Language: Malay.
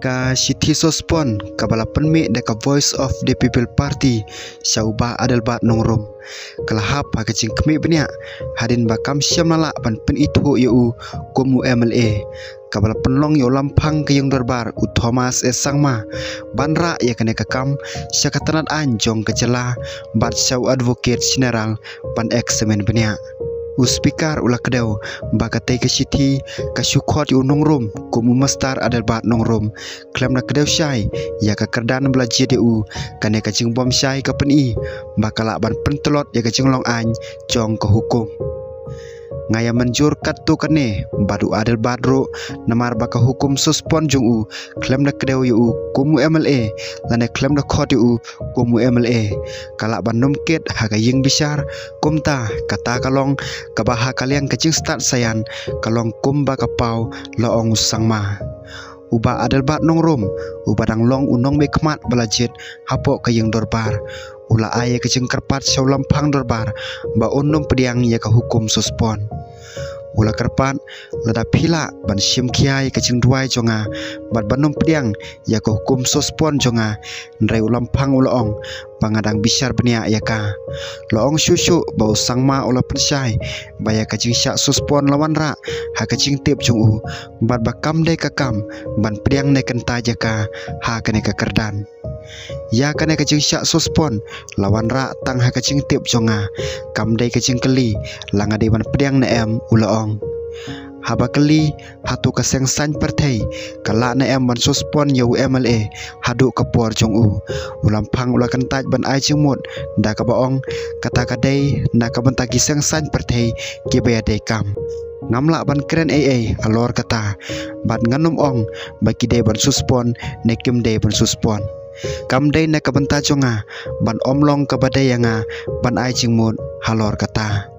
Ka Siti Sospon kabala penmi deka Voice of the People Party syauba adal bat nongrom kalahap hakacing kemi benya hadin bakam syamala pan pen itu yu komu MLA kabala penlong yo lampang ke yang darbar u Thomas Sangma banra ya kene kakam syakatanat anjong kecela bat syau advocate general pan eksemen benya Speaker ulah kedau bakatai ke Siti ka syukhot yu nongrom kumu mastar adal bat nongrom klaim na kedau syai ya ka kerdan bela JDU kane ka jing bom syai ka peni bakala ban pentelot ya ka jing long an jong ke hukum ngaya menjur katu kane badu adal badro namar baka hukum suspon jong u klaim na kedau yu kumu MLA lane klaim na khot yu kumu MLA kala ban numket haga ying bisar kumta kata kalong kabaha kalian kecing start sayan kalong kum baka pau laong sangma uba adal bat nongrom uba dang long unong be kmat belajet hapo ka ying dorbar ula aye kecing kerpat syau lampang dorbar ba onnom pediang ya ka hukum suspon ula kerpat lada pila ban syim kiai kecing duai jonga bat banum pediang ya ka hukum suspon jonga ndrai ulampang ulaong bangadang bisar benia ya ka loong syusyu bau sangma ula pensyai baya kecing syak suspon lawan ra ha kecing tip jong u bat bakam dai kakam ban pediang ne kenta jaka ha kene ka kerdan ya kane kecing syak suspon lawan ra tang ha kecing tip jonga kam dai kecing keli langa dei ban pediang ne em ulaong haba keli hatu kaseng san pertai kala na em ban suspon yu MLA hadu kapor jong u ulampang ula kentaj ban ai jengmut da ka baong kata kadai na ka ban tagi seng san pertai ke baya dei kam ngamla ban keren AA alor kata ban nganum ong bagi dei ban suspon nekim dei ban suspon kam dei na ka ban ta jonga ban omlong ka badai nga ban ai jengmut halor kata